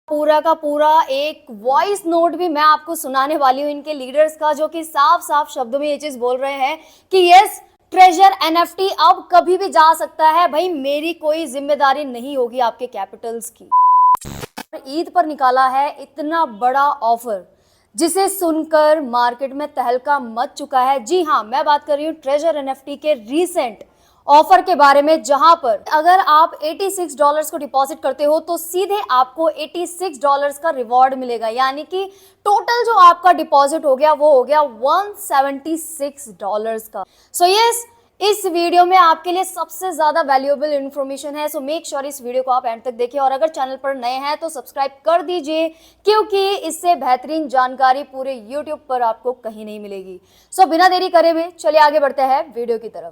पूरा का पूरा एक वॉइस नोट भी मैं आपको सुनाने वाली हूँ इनके लीडर्स का, जो कि साफ साफ शब्दों में ये चीज बोल रहे हैं कि यस, ट्रेजर एनएफटी अब कभी भी जा सकता है भाई, मेरी कोई जिम्मेदारी नहीं होगी आपके कैपिटल्स की। ईद पर निकाला है इतना बड़ा ऑफर, जिसे सुनकर मार्केट में तहलका मच चुका है। जी हाँ, मैं बात कर रही हूँ ट्रेजर एनएफटी के रीसेंट ऑफर के बारे में, जहां पर अगर आप $86 को डिपॉजिट करते हो तो सीधे आपको $86 का रिवॉर्ड मिलेगा, यानी कि टोटल जो आपका डिपॉजिट हो गया वो हो गया $176 का। सो यस, इस वीडियो में आपके लिए सबसे ज्यादा वैल्यूएबल इंफॉर्मेशन है, सो मेक श्योर इस वीडियो को आप एंड तक देखिए। और अगर चैनल पर नए हैं तो सब्सक्राइब कर दीजिए, क्योंकि इससे बेहतरीन जानकारी पूरे यूट्यूब पर आपको कहीं नहीं मिलेगी। सो बिना देरी करे हुए चलिए आगे बढ़ते हैं वीडियो की तरफ।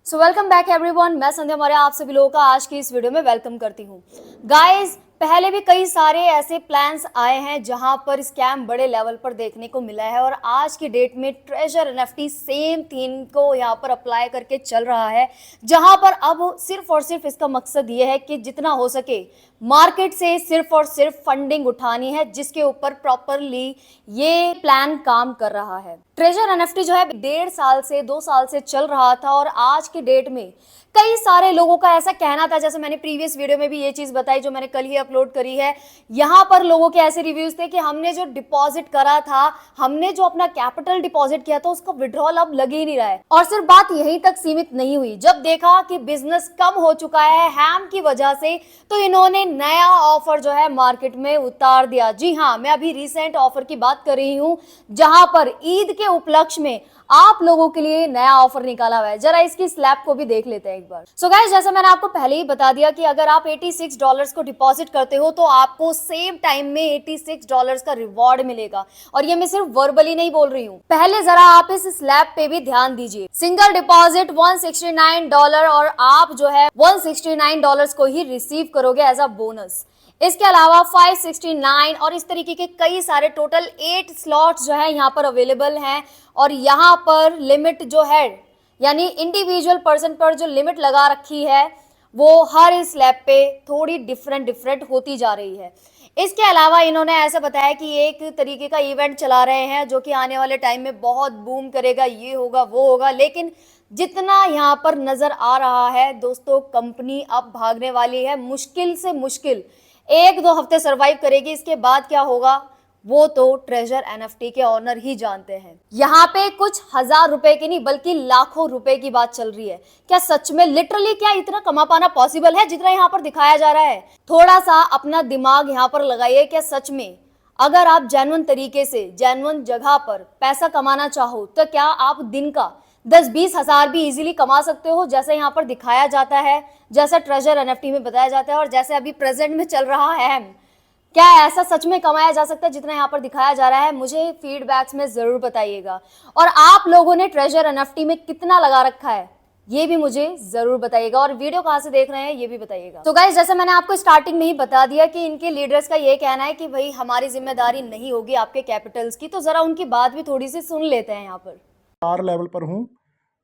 सो वेलकम बैक एवरीवन, मैं संध्या मौर्य आप सभी लोगों का आज की इस वीडियो में वेलकम करती हूँ। गाइस, पहले भी कई सारे ऐसे प्लान्स आए हैं जहां पर स्कैम बड़े लेवल पर देखने को मिला है, और आज की डेट में ट्रेजर एनएफटी सेम थीम को यहां पर अप्लाई करके चल रहा है, जहां पर अब सिर्फ और सिर्फ इसका मकसद ये है कि जितना हो सके मार्केट से सिर्फ और सिर्फ फंडिंग उठानी है, जिसके ऊपर प्रॉपरली ये प्लान काम कर रहा है। ट्रेजर एनएफटी जो है 1.5 साल से 2 साल से चल रहा था, और आज की डेट में कई सारे लोगों का ऐसा कहना था, जैसे मैंने प्रीवियस वीडियो में भी ये चीज बताई जो मैंने कल ही अपलोड करी है, यहां पर लोगों के ऐसे रिव्यूज थे कि हमने जो डिपॉजिट करा था, हमने जो अपना कैपिटल डिपॉजिट किया था, उसका विड्रॉल अब लग ही नहीं रहा है। और सिर्फ बात यहीं तक सीमित नहीं हुई, जब देखा कि बिजनेस कम हो चुका है हैम की वजह से, तो इन्होंने नया ऑफर जो है मार्केट में उतार दिया। जी हाँ, मैं अभी रिसेंट ऑफर की बात कर रही हूं, जहां पर ईद के उपलक्ष्य में आप लोगों के लिए नया ऑफर निकाला हुआ है। जरा इसकी स्लैब को भी देख लेते हैं एक बार। सो गाइस, जैसा मैंने आपको पहले ही बता दिया कि अगर आप $86 को डिपॉजिट करते हो तो आपको सेम टाइम में $86 का रिवॉर्ड मिलेगा। और ये मैं सिर्फ वर्बली नहीं बोल रही हूँ, पहले जरा आप इस स्लैब पे भी ध्यान दीजिए। सिंगल डिपॉजिट $169, और आप जो है $169 को ही रिसीव करोगे एज अ बोनस। इसके अलावा 569 और इस तरीके के कई सारे टोटल 8 स्लॉट्स जो है यहाँ पर अवेलेबल हैं। और यहाँ पर लिमिट जो है, यानी इंडिविजुअल पर्सन पर जो लिमिट लगा रखी है, वो हर स्लैब पे थोड़ी डिफरेंट होती जा रही है। इसके अलावा इन्होंने ऐसा बताया कि एक तरीके का इवेंट चला रहे हैं जो कि आने वाले टाइम में बहुत बूम करेगा, ये होगा वो होगा, लेकिन जितना यहाँ पर नजर आ रहा है दोस्तों, कंपनी अब भागने वाली है। मुश्किल से मुश्किल 1-2 हफ्ते सरवाइव करेगी, इसके बाद क्या होगा वो तो ट्रेजर एनएफटी के ऑनर ही जानते हैं। यहाँ पे कुछ हजार रुपए की नहीं बल्कि लाखों रुपए की बात चल रही है। क्या सच में लिटरली क्या इतना कमा पाना पॉसिबल है जितना यहाँ पर दिखाया जा रहा है? थोड़ा सा अपना दिमाग यहाँ पर लगाइए। क्या सच में अगर आप जेन्युइन तरीके से जेन्युइन जगह पर पैसा कमाना चाहो तो क्या आप दिन का 10-20 हजार भी इजीली कमा सकते हो, जैसे यहाँ पर दिखाया जाता है, जैसा ट्रेजर एनएफटी में बताया जाता है और जैसे अभी प्रेजेंट में चल रहा है? क्या ऐसा सच में कमाया जा सकता है जितना यहाँ पर दिखाया जा रहा है? मुझे फीडबैक्स में जरूर बताइएगा। और आप लोगों ने ट्रेजर एनएफटी में कितना लगा रखा है ये भी मुझे जरूर बताइएगा, और वीडियो कहाँ से देख रहे हैं ये भी बताइएगा। तो गाइस, जैसे मैंने आपको स्टार्टिंग में ही बता दिया कि इनके लीडर्स का ये कहना है कि भाई हमारी जिम्मेदारी नहीं होगी आपके कैपिटल्स की, तो जरा उनकी बात भी थोड़ी सी सुन लेते हैं। यहाँ पर 4 लेवल पर हूँ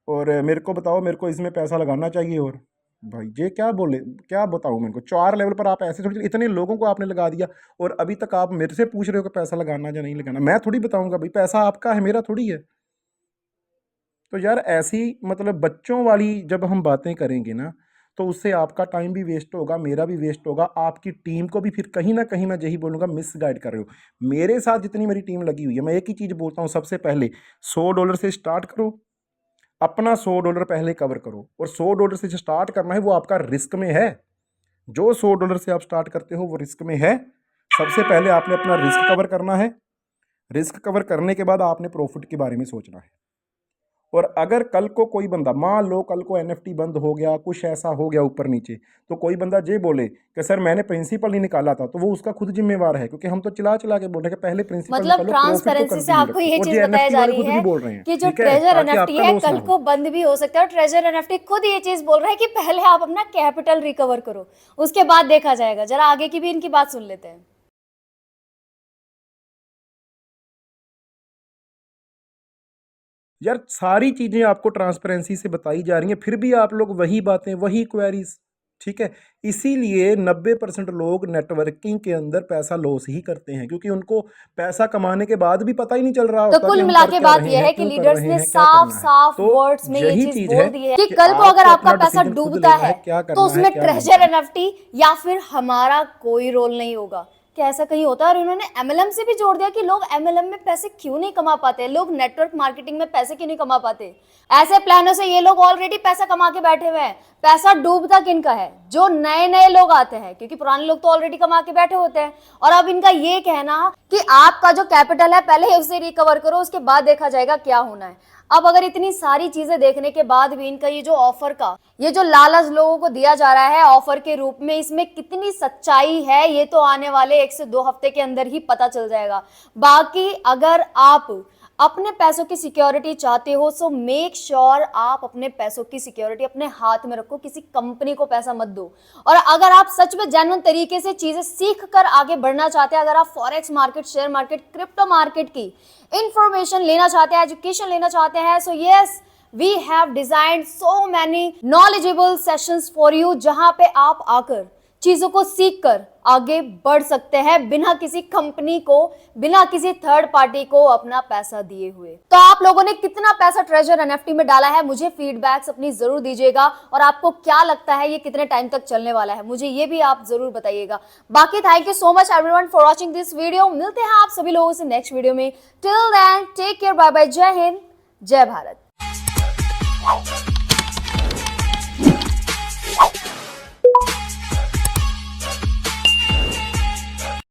और मेरे को बताओ, मेरे को इसमें पैसा लगाना चाहिए। और भाई ये क्या बोले, क्या बताऊँ? मेरे को 4 लेवल पर आप ऐसे थोड़ी, इतने लोगों को आपने लगा दिया और अभी तक आप मेरे से पूछ रहे हो कि पैसा लगाना या नहीं लगाना। मैं थोड़ी बताऊंगा भाई, पैसा आपका है, मेरा थोड़ी है। तो यार ऐसी मतलब बच्चों वाली जब हम बातें करेंगे ना, तो उससे आपका टाइम भी वेस्ट होगा, मेरा भी वेस्ट होगा, आपकी टीम को भी फिर कहीं ना कहीं मैं यही बोलूँगा मिस गाइड कर रहे हो। मेरे साथ जितनी मेरी टीम लगी हुई है, मैं एक ही चीज़ बोलता हूँ, सबसे पहले $100 से स्टार्ट करो, अपना $100 पहले कवर करो। और $100 से जो स्टार्ट करना है वो आपका रिस्क में है। जो $100 से आप स्टार्ट करते हो वो रिस्क में है। सबसे पहले आपने अपना रिस्क कवर करना है। रिस्क कवर करने के बाद आपने प्रॉफिट के बारे में सोचना है। और अगर कल को कोई बंदा, मान लो कल को एनएफटी बंद हो गया, कुछ ऐसा हो गया ऊपर नीचे, तो कोई बंदा ये बोले कि सर मैंने प्रिंसिपल नहीं निकाला था, तो वो उसका खुद जिम्मेवार है, क्योंकि हम तो चला चला के बोल रहे हैं कि पहले प्रिंसिपल मतलब निकालो, प्रॉफिट को ट्रांसपेरेंसी से कंटिन्यू आपको रखो। ये और चीज ये बताई एनएफटी जा वाले रही खुद भी है बोल रहे हैं, कि जो ठीक है, ट्रेजर ताकि एनएफटी आपका है लॉस कल ना को हो। बंद भी हो सकता है। और ट्रेजर एनएफटी खुद ये चीज बोल रहा है कि पहले आप अपना कैपिटल रिकवर करो, उसके बाद देखा जाएगा। जरा आगे की भी इनकी बात सुन लेते हैं। यार सारी चीज़ें आपको ट्रांसपेरेंसी से बताई जा रही हैं, फिर भी आप लोग वही बातें, वही क्वेरीज, ठीक है। इसीलिए 90% लोग नेटवर्किंग के अंदर पैसा लॉस ही करते हैं, क्योंकि उनको पैसा कमाने के बाद भी पता ही नहीं चल रहा तो होता कि कुल हम मिला कर के क्या बात रहे यह हैं, है कि क्यों कर लीडर्स रहे ने हैं, क्या साफ करना है। साफ तो वर्ड्स में ये यही चीज चीज़ बोल है दी है कि कि कल को अगर आपको आपका अपना पैसा डिसीजन खुद डूबता लेना है, है क्या तो करना है, उसमें क्या नहीं ट्रेजर करना। एनएफटी या फिर हमारा कोई रोल नहीं होगा। क्या ऐसा कहीं होता है? और इन्होंने एमएलएम से भी जोड़ दिया कि लोग एमएलएम में पैसे क्यों नहीं कमा पाते, लोग नेटवर्क मार्केटिंग में पैसे क्यों नहीं कमा पाते। ऐसे प्लानों से ये लोग ऑलरेडी पैसा कमा के बैठे हुए हैं। पैसा डूबता किनका है? जो नए नए लोग आते हैं, क्योंकि पुराने लोग तो ऑलरेडी कमा के बैठे होते हैं। और अब इनका ये कहना कि आपका जो कैपिटल है पहले उसे रिकवर करो, उसके बाद देखा जाएगा क्या होना है। अब अगर इतनी सारी चीजें देखने के बाद भी इनका ये जो ऑफर का ये जो लालच लोगों को दिया जा रहा है ऑफर के रूप में, इसमें कितनी सच्चाई है ये तो आने वाले 1 से 2 हफ्ते के अंदर ही पता चल जाएगा। बाकी अगर आप अपने पैसों की सिक्योरिटी चाहते हो सो मेक श्योर आप अपने पैसों की सिक्योरिटी अपने हाथ में रखो, किसी कंपनी को पैसा मत दो। और अगर आप सच में जेन्युइन तरीके से चीजें सीख कर आगे बढ़ना चाहते हैं, अगर आप forex market, share market, crypto market की इंफॉर्मेशन लेना चाहते हैं, एजुकेशन लेना चाहते हैं, so yes we have designed so many knowledgeable sessions for you, जहां पे आप आकर चीजों को सीख कर आगे बढ़ सकते हैं बिना किसी कंपनी को, बिना किसी थर्ड पार्टी को अपना पैसा दिए हुए। तो आप लोगों ने कितना पैसा ट्रेजर एनएफटी में डाला है, मुझे फीडबैक्स अपनी जरूर दीजिएगा। और आपको क्या लगता है ये कितने टाइम तक चलने वाला है, मुझे ये भी आप जरूर बताइएगा। बाकी thank you so much everyone for watching this video. मिलते हैं आप सभी लोगों से नेक्स्ट वीडियो में। Till then take care, bye bye, जय हिंद, जय भारत।